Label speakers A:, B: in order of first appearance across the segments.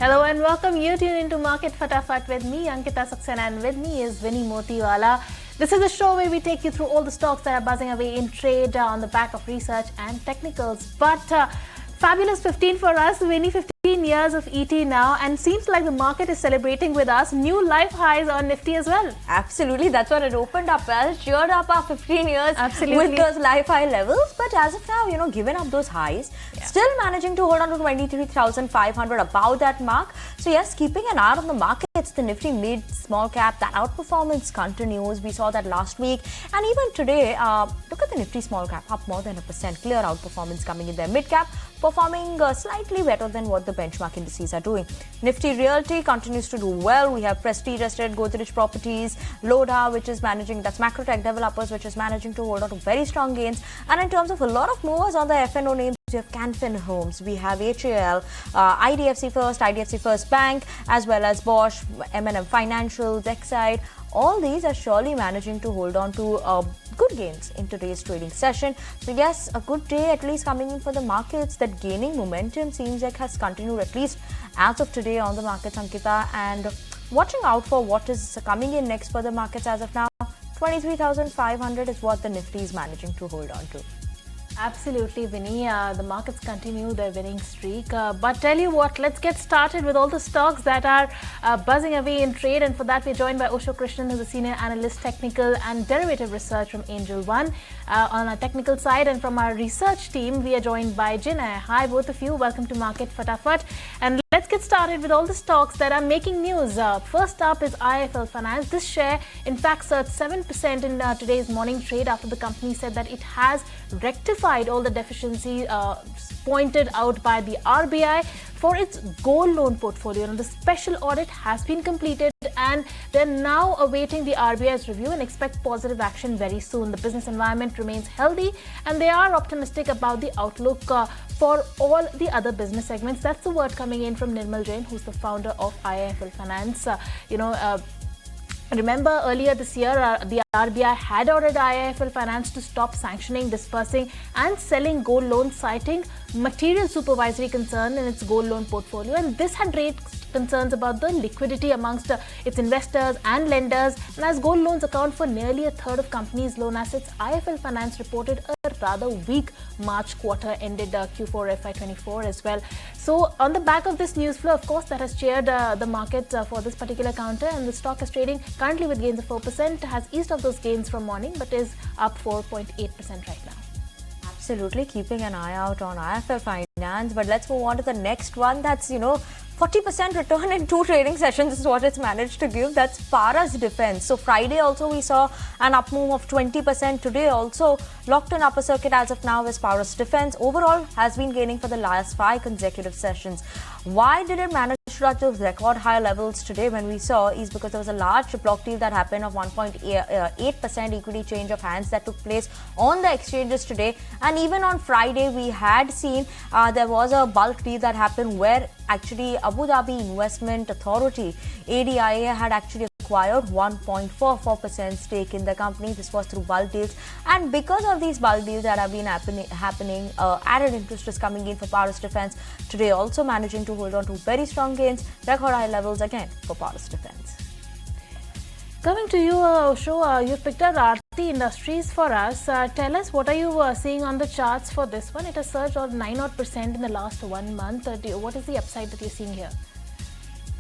A: Hello and welcome. You tune into Market Fatafat with me, Ankita Saxena, and with me is Vinny Motiwala. This is a show where we take you through all the stocks that are buzzing away in trade on the back of research and technicals. But fabulous 15 for us, Vinny. 15 years of ET now, and seems like the market is celebrating with us. New life highs on Nifty as well.
B: Absolutely, that's what it opened up as. Cheered up our 15 years with those life high levels. But as of now, given up those highs, still managing to hold on to 23,500, about that mark. So yes, keeping an eye on the markets, the Nifty mid small cap, that outperformance continues. We saw that last week, and even today, look at the Nifty small cap, up more than 1%. Clear outperformance coming in there. Mid cap performing slightly better than what the benchmark indices are doing. Nifty Realty continues to do well. We have Prestige Estate, Godrej Properties, Lodha, which is managing, that's Macrotech Developers, which is managing to hold on to very strong gains. And in terms of a lot of movers on the F&O names, we have Canfin Homes, we have HAL, IDFC First Bank, as well as Bosch, M&M Financial, Zexide. All these are surely managing to hold on to good gains in today's trading session. So yes, a good day at least coming in for the markets. That gaining momentum seems like has continued at least as of today on the markets, Ankita, and watching out for what is coming in next for the markets as of now. 23,500 is what the Nifty is managing to hold on to.
A: Absolutely, Vinny. The markets continue their winning streak. But tell you what, let's get started with all the stocks that are buzzing away in trade. And for that, we're joined by Osho Krishan, who's a senior analyst, technical and derivative research from Angel One on our technical side. And from our research team, we are joined by Jinay. Hi, both of you. Welcome to Market Fatafat. And let's get started with all the stocks that are making news. First up is IIFL Finance. This share, in fact, surged 7% in today's morning trade after the company said that it has rectified all the deficiencies pointed out by the RBI for its gold loan portfolio. And the special audit has been completed, and they're now awaiting the RBI's review and expect positive action very soon. The business environment remains healthy, and they are optimistic about the outlook for all the other business segments. That's the word coming in from Nirmal Jain, who's the founder of IIFL Finance. Remember earlier this year, the RBI had ordered IIFL Finance to stop sanctioning, dispersing and selling gold loans, citing material supervisory concern in its gold loan portfolio. And this had raised concerns about the liquidity amongst its investors and lenders. And as gold loans account for nearly a third of companies' loan assets, IIFL Finance reported a rather weak March quarter ended Q4 FY24 as well. So on the back of this news flow, of course, that has cheered the market for this particular counter, and the stock is trading currently with gains of 4%, has eased off those gains from morning, but is up 4.8% right now.
B: Absolutely, keeping an eye out on IIFL Finance. But let's move on to the next one. That's, 40% return in 2 trading sessions is what it's managed to give. That's Paras Defense. So Friday also we saw an up move of 20%. Today also locked in upper circuit as of now is Paras Defense. Overall has been gaining for the last 5 consecutive sessions. Why did it manage to touch those record high levels today when we saw is because there was a large block deal that happened of 1.8% equity change of hands that took place on the exchanges today. And even on Friday we had seen there was a bulk deal that happened where actually Abu Dhabi Investment Authority, ADIA, had actually acquired 1.44% stake in the company. This was through bulk deals, and because of these bulk deals that have been happening, added interest is coming in for Paras Defense. Today also managing to hold on to very strong gains, record high levels again for Paras Defense.
A: Coming to you, Osho, you've picked up Aarti Industries for us. Tell us, what are you seeing on the charts for this one? It has surged on 9% in the last 1 month. What is the upside that you're seeing here?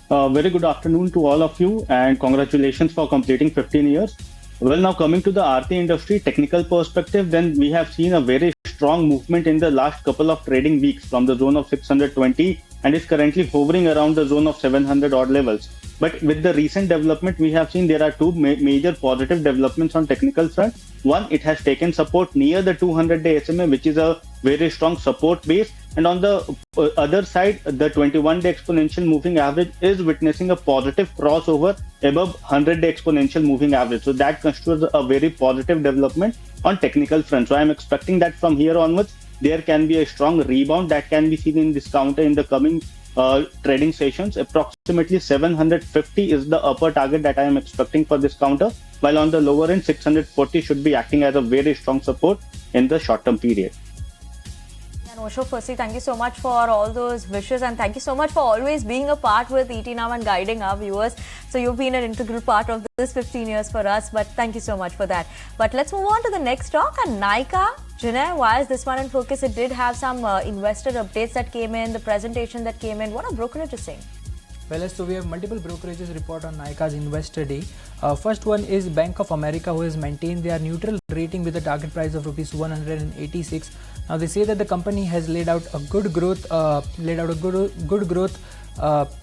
C: Very good afternoon to all of you, and congratulations for completing 15 years. Well, now coming to the Aarti Industry technical perspective, then we have seen a very strong movement in the last couple of trading weeks from the zone of 620 and is currently hovering around the zone of 700 odd levels. But with the recent development, we have seen there are 2 major positive developments on technical front. One, it has taken support near the 200-day SMA, which is a very strong support base. And on the other side, the 21-day exponential moving average is witnessing a positive crossover above 100-day exponential moving average. So that constitutes a very positive development on technical front. So I'm expecting that from here onwards, there can be a strong rebound that can be seen in this counter in the coming trading sessions. Approximately 750 is the upper target that I am expecting for this counter, while on the lower end 640 should be acting as a very strong support in the short term period.
B: Osho, firstly, thank you so much for all those wishes and thank you so much for always being a part with ET Now and guiding our viewers. So you've been an integral part of this 15 years for us, but thank you so much for that. But let's move on to the next stock, and Nykaa. Janay, why is this one in focus? It did have some investor updates that came in, the presentation that came in. What are brokerages saying?
D: Well, so we have multiple brokerages report on Nykaa's Investor Day. First one is Bank of America, who has maintained their neutral rating with a target price of rupees 186. Now they say that the company has laid out a good growth,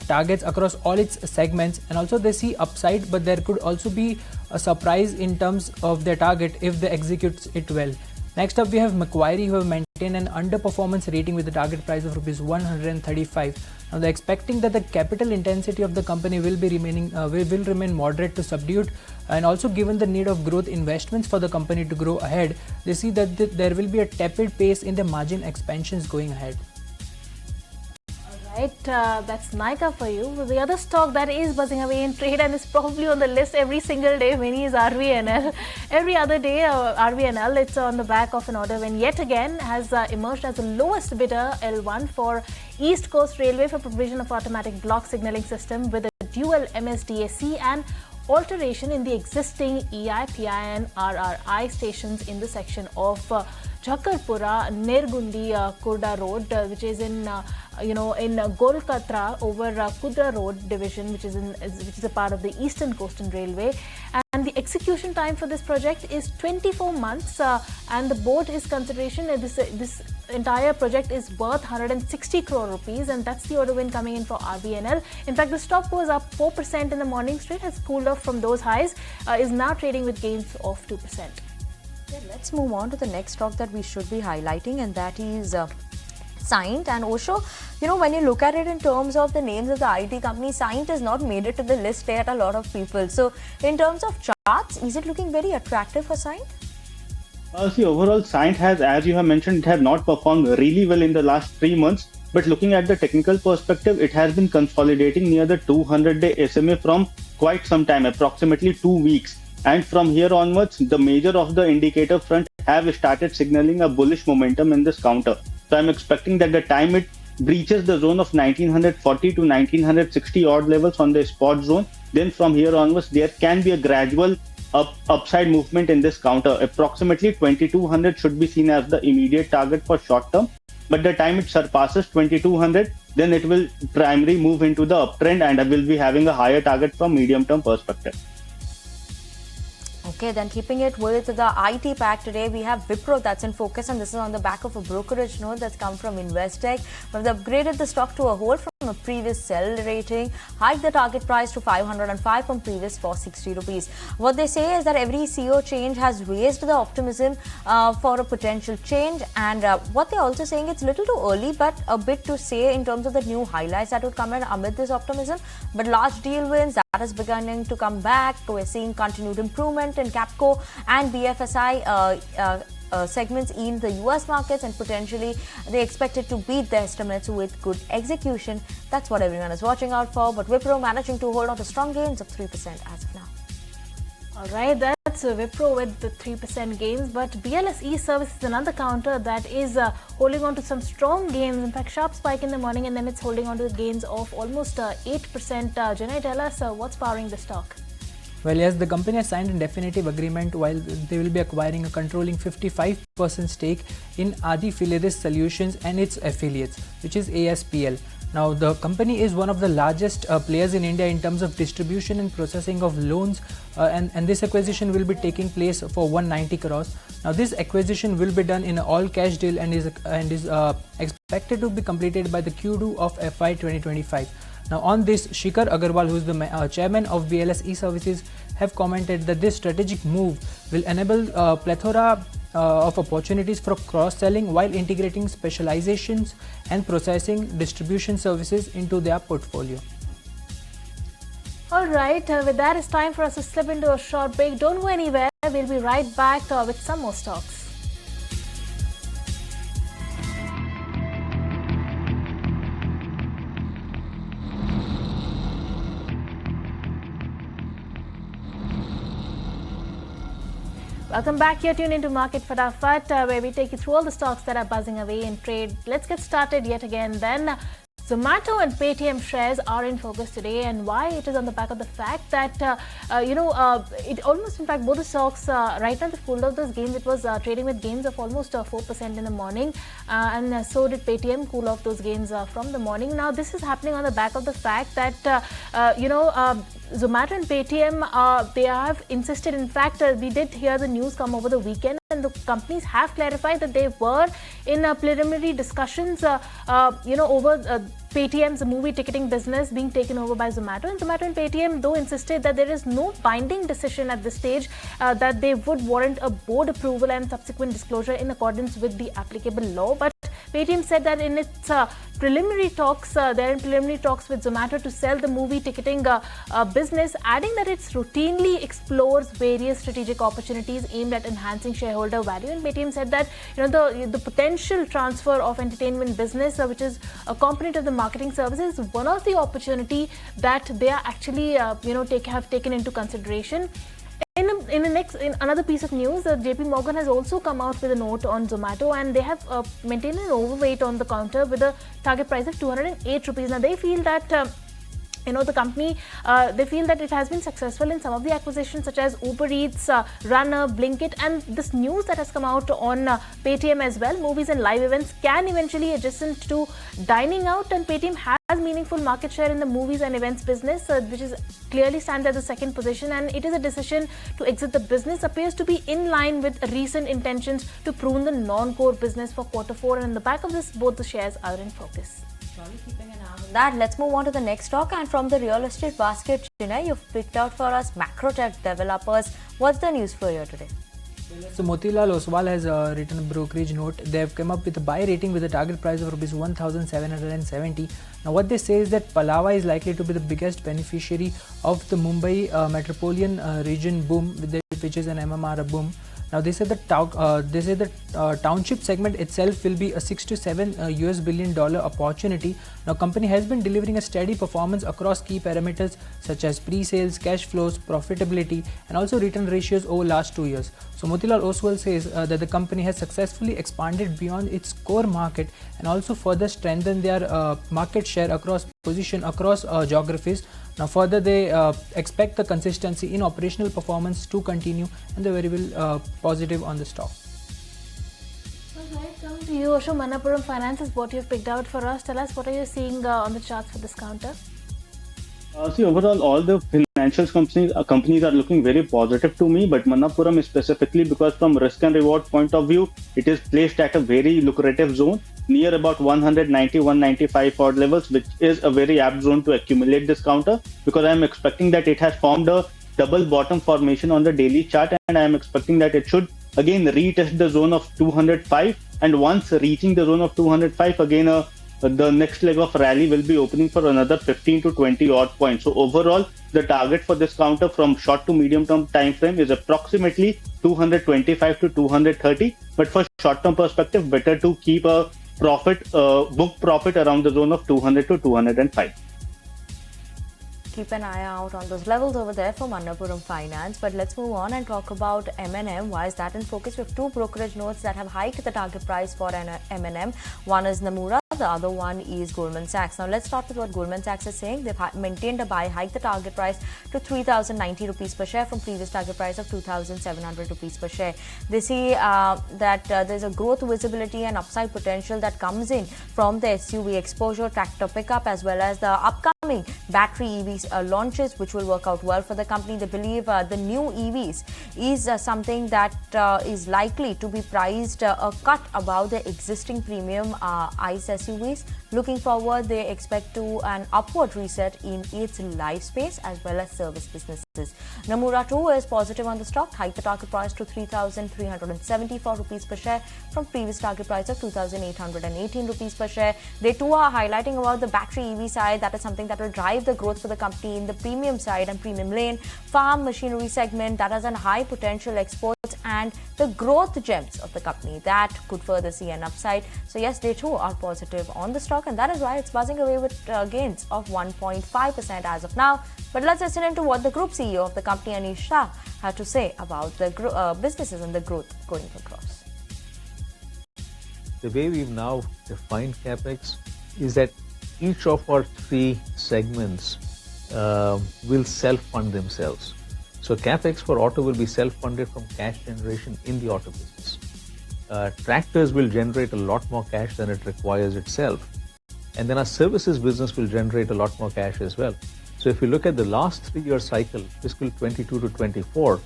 D: targets across all its segments, and also they see upside, but there could also be a surprise in terms of their target if they execute it well. Next up, we have Macquarie, who have maintained an underperformance rating with a target price of rupees 135. Now they're expecting that the capital intensity of the company will remain moderate to subdued, and also given the need of growth investments for the company to grow ahead, they see that there will be a tepid pace in the margin expansions going ahead.
A: Right, that's Nykaa for you. The other stock that is buzzing away in trade and is probably on the list every single day, Vinny, is RVNL. Every other day, RVNL, it's on the back of an order when yet again has emerged as the lowest bidder L1 for East Coast Railway for provision of automatic block signalling system with a dual MSDAC and alteration in the existing EI, PI and RRI stations in the section of Jhakarpura, Nergundi, Kurda Road, which is in Golkatra over Kudra Road division, which is a part of the Eastern Coastal Railway. And the execution time for this project is 24 months, and the board is consideration. This entire project is worth 160 crore rupees, and that's the order win coming in for RVNL. In fact, the stock was up 4% in the morning straight, has cooled off from those highs, is now trading with gains of 2%.
B: Okay, let's move on to the next stock that we should be highlighting, and that is Cyient. And Osho, when you look at it in terms of the names of the IT company, Cyient has not made it to the list yet, a lot of people. So in terms of charts, is it looking very attractive for Cyient?
C: See, overall, Cyient has, as you have mentioned, it has not performed really well in the last 3 months. But looking at the technical perspective, it has been consolidating near the 200-day SMA from quite some time, approximately 2 weeks. And from here onwards, the major of the indicator front have started signaling a bullish momentum in this counter. So I'm expecting that the time it breaches the zone of 1940 to 1960 odd levels on the spot zone, then from here onwards, there can be a gradual upside movement in this counter. Approximately 2200 should be seen as the immediate target for short term. But the time it surpasses 2200, then it will primarily move into the uptrend and will be having a higher target from medium term perspective.
B: Okay, then keeping it with the IT pack today, we have Wipro that's in focus, and this is on the back of a brokerage note that's come from Investec. But they've upgraded the stock to a hold from a previous sell rating, hiked the target price to 505 from previous 460 rupees. What they say is that every CEO change has raised the optimism for a potential change, and what they're also saying, it's a little too early, but a bit to say in terms of the new highlights that would come in amid this optimism. But large deal wins, that is beginning to come back. We're seeing continued improvement in Capco and BFSI segments in the US markets, and potentially they expect it to beat their estimates with good execution. That's what everyone is watching out for. But Wipro managing to hold on to strong gains of 3% as of now.
A: All right, that's Wipro with the 3% gains, but BLS Service is another counter that is holding on to some strong gains. In fact, sharp spike in the morning, and then it's holding on to the gains of almost 8%. Janay, tell us what's powering the stock?
D: Well, yes, the company has signed a definitive agreement while they will be acquiring a controlling 55% stake in Adi Filedis Solutions and its affiliates, which is ASPL. Now, the company is one of the largest players in India in terms of distribution and processing of loans, and this acquisition will be taking place for 190 crores. Now, this acquisition will be done in an all-cash deal and is expected to be completed by the Q2 of FY 2025. Now, on this, Shikhar Agarwal, who is the chairman of BLS Services, have commented that this strategic move will enable a plethora of opportunities for cross-selling while integrating specializations and processing distribution services into their portfolio.
A: All right, with that, it's time for us to slip into a short break. Don't go anywhere. We'll be right back with some more stocks. Welcome back. You're tuned into Market Fatafat, where we take you through all the stocks that are buzzing away in trade. Let's get started yet again then. Zomato and Paytm shares are in focus today, and why? It is on the back of the fact that, it almost, in fact, both the stocks, right now they pulled out those gains. It was trading with gains of almost 4% in the morning, and so did Paytm cool off those gains from the morning. Now, this is happening on the back of the fact that, Zomato and Paytm, they have insisted, in fact, we did hear the news come over the weekend, and the companies have clarified that they were in preliminary discussions, over Paytm's movie ticketing business being taken over by Zomato. And Zomato and Paytm, though, insisted that there is no binding decision at this stage, that they would warrant a board approval and subsequent disclosure in accordance with the applicable law. But Paytm said that in its preliminary talks, they're in preliminary talks with Zomato to sell the movie ticketing business, adding that it routinely explores various strategic opportunities aimed at enhancing shareholder value. And Paytm said that the potential transfer of entertainment business, which is a component of the marketing services, is one of the opportunity that they are actually have taken into consideration. In another piece of news, JP Morgan has also come out with a note on Zomato, and they have maintained an overweight on the counter with a target price of 208 rupees. Now, they feel that the company, they feel that it has been successful in some of the acquisitions such as Uber Eats, Runner, Blinkit, and this news that has come out on Paytm as well. Movies and live events can eventually adjacent to dining out, and Paytm has meaningful market share in the movies and events business, which is clearly stands at the second position, and it is a decision to exit the business appears to be in line with recent intentions to prune the non-core business for Q4, and in the back of this, both the shares are in focus.
B: Keeping an eye on that, let's move on to the next stock. And from the real estate basket, Chinay, you've picked out for us macro tech developers. What's the news for you today?
D: So Motilal Oswal has written a brokerage note. They have come up with a buy rating with a target price of rupees 1,770. Now what they say is that Palava is likely to be the biggest beneficiary of the Mumbai metropolitan region boom, which is an MMR boom. Now they say the township segment itself will be a $6 to $7 billion opportunity. Now company has been delivering a steady performance across key parameters such as pre-sales, cash flows, profitability, and also return ratios over last 2 years. So Motilal Oswal says that the company has successfully expanded beyond its core market and also further strengthened their market share across geographies. Now further, they expect the consistency in operational performance to continue, and they're very well positive on the stock.
A: Alright, coming to you, Osho. Manappuram Finance is what you've picked out for us. Tell us, what are you seeing on the charts for this counter?
C: Overall, all the financial companies are looking very positive to me, but Manappuram specifically because from risk and reward point of view, it is placed at a very lucrative zone near about 190, 195 odd levels, which is a very apt zone to accumulate this counter, because I am expecting that it has formed a double bottom formation on the daily chart, and I am expecting that it should again retest the zone of 205, and once reaching the zone of 205, again the next leg of rally will be opening for another 15 to 20 odd points. So overall, the target for this counter from short to medium term time frame is approximately 225 to 230. But for short term perspective, better to keep a book profit around the zone of 200 to 205.
B: Keep an eye out on those levels over there for Manappuram Finance. But let's move on and talk about M&M. Why is that in focus? We have two brokerage notes that have hiked the target price for M&M. One is Nomura, the other one is Goldman Sachs. Now let's start with what Goldman Sachs is saying. They've maintained a buy, hiked the target price to 3,090 rupees per share from previous target price of 2,700 rupees per share. They see that there's a growth visibility and upside potential that comes in from the SUV exposure, tractor pickup, as well as the upcoming battery EVs launches, which will work out well for the company. They believe the new EVs is something that is likely to be priced a cut above the existing premium ICE SUVs. Looking forward, they expect to an upward reset in its life space as well as service businesses. Nomura too is positive on the stock, hiked the target price to 3,374 rupees per share from previous target price of 2,818 rupees per share. They too are highlighting about the battery EV side. That is something that will drive the growth for the company in the premium side and premium lane. Farm machinery segment that has a high potential exports and the growth gems of the company that could further see an upside. So yes, they too are positive on the stock, and that is why it's buzzing away with gains of 1.5% as of now. But let's listen into what the group CEO of the company, Anish Shah, had to say about the businesses and the growth going across.
E: The way we've now defined CapEx is that each of our three segments will self-fund themselves. So CapEx for auto will be self-funded from cash generation in the auto business. Tractors will generate a lot more cash than it requires itself. And then our services business will generate a lot more cash as well. So if you look at the last 3-year cycle, fiscal 22 to 24,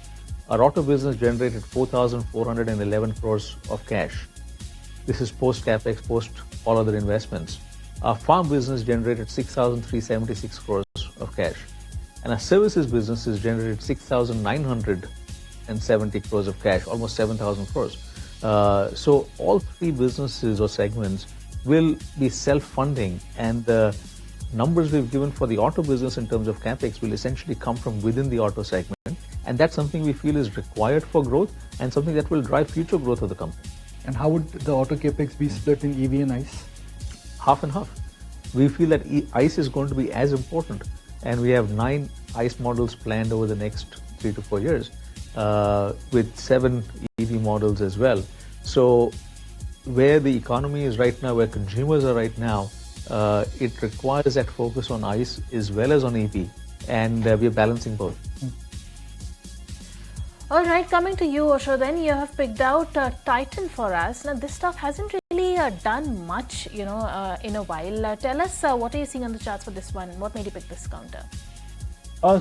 E: our auto business generated 4,411 crores of cash. This is post CapEx, post all other investments. Our farm business generated 6,376 crores of cash. And our services business has generated 6,970 crores of cash, almost 7,000 crores. So all three businesses or segments will be self-funding, and the numbers we've given for the auto business in terms of CapEx will essentially come from within the auto segment. And that's something we feel is required for growth and something that will drive future growth of the company.
F: And how would the auto capex be split in EV and ICE?
E: Half and half. We feel that ICE is going to be as important, and we have 9 ICE models planned over the next 3 to 4 years, with 7 EV models as well. So where the economy is right now, where consumers are right now, it requires that focus on ICE as well as on EV, and we are balancing both.
A: All right, coming to you, Osho, then you have picked out Titan for us. Now, this stock hasn't really done much, in a while. Tell us, what are you seeing on the charts for this one? What made you pick this counter?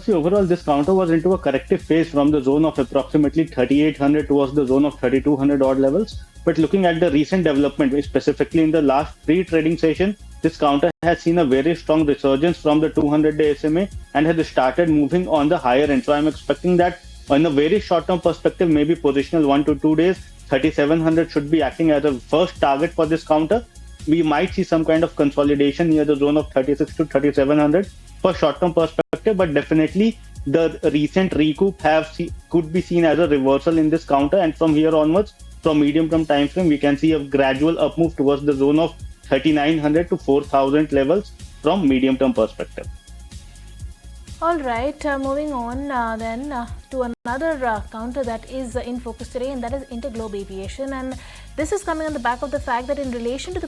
C: See, overall, this counter was into a corrective phase from the zone of approximately 3,800 towards the zone of 3,200 odd levels. But looking at the recent development, specifically in the last 3 trading sessions, this counter has seen a very strong resurgence from the 200-day SMA and has started moving on the higher end. So I'm expecting that in a very short-term perspective, maybe positional 1 to 2 days, 3,700 should be acting as a first target for this counter. We might see some kind of consolidation near the zone of 36 to 3,700 for short-term perspective, but definitely the recent recoup could be seen as a reversal in this counter, and from here onwards, from medium-term time frame, we can see a gradual up move towards the zone of 3,900 to 4,000 levels from medium-term perspective.
A: All right, moving on then to another counter that is in focus today, and that is Interglobe Aviation. And this is coming on the back of the fact that in relation to the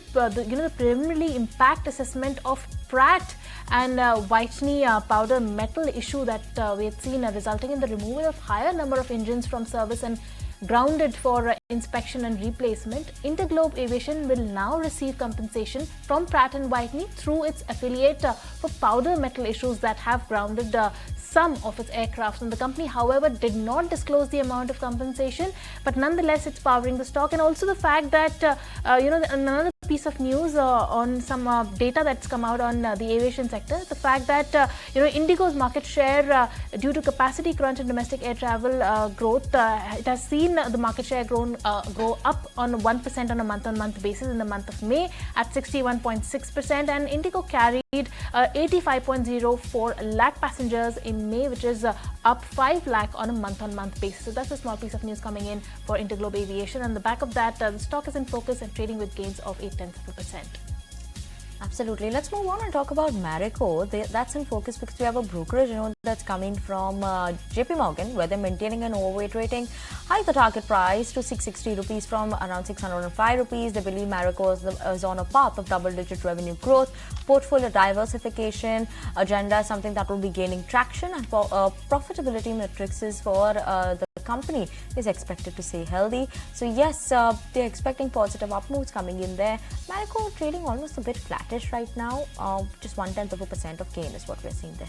A: preliminary impact assessment of Pratt and Whitney powder metal issue that we had seen resulting in the removal of higher number of engines from service and grounded for inspection and replacement, Interglobe Aviation will now receive compensation from Pratt & Whitney through its affiliate for powder metal issues that have grounded some of its aircraft. And the company, however, did not disclose the amount of compensation, but nonetheless, it's powering the stock. And also the fact that, another piece of news on some data that's come out on the aviation sector, the fact that, Indigo's market share due to capacity crunch in domestic air travel growth, it has seen the market share go up on 1% on a month-on-month basis in the month of May at 61.6%, and Indigo carried 85.04 lakh passengers in May, which is up 5 lakh on a month-on-month basis. So that's a small piece of news coming in for Interglobe Aviation. On the back of that, the stock is in focus and trading with gains of 0.8%.
B: Absolutely. Let's move on and talk about Marico. That's in focus because we have a brokerage note that's coming from JP Morgan, where they're maintaining an overweight rating, hike the target price to 660 rupees from around 605 rupees. They believe Marico is on a path of double-digit revenue growth. Portfolio diversification agenda is something that will be gaining traction, and profitability metrics is for the company is expected to stay healthy. So yes, they're expecting positive up moves coming in there. Marico trading almost a bit flattish right now. Just 0.1% of gain is what we're seeing there.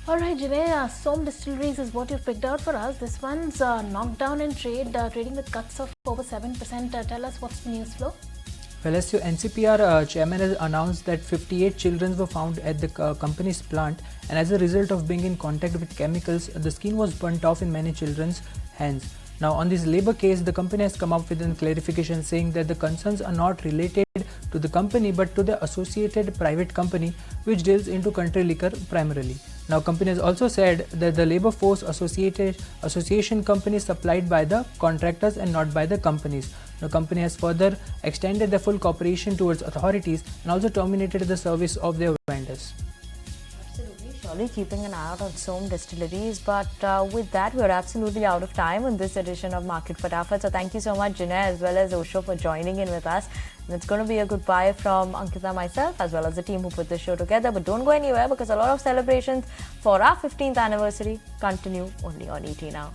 A: All right, Jinay, Som Distilleries is what you've picked out for us. This one's knocked down in trade, trading with cuts of over 7%. Tell us what's the news flow.
D: Well, as your NCPR chairman has announced that 58 children were found at the company's plant, and as a result of being in contact with chemicals, the skin was burnt off in many children's hands. Now, on this labor case, the company has come up with a clarification saying that the concerns are not related to the company but to the associated private company which deals into country liquor primarily. Now, company has also said that the labor force association companies supplied by the contractors and not by the companies. The company has further extended the full cooperation towards authorities and also terminated the service of their vendors.
B: Surely keeping an eye out on some distilleries, but with that we're absolutely out of time on this edition of Market Fatafat. So thank you so much, Jinay, as well as Osho, for joining in with us. And it's going to be a goodbye from Ankita, myself, as well as the team who put this show together. But don't go anywhere, because a lot of celebrations for our 15th anniversary continue only on ET Now.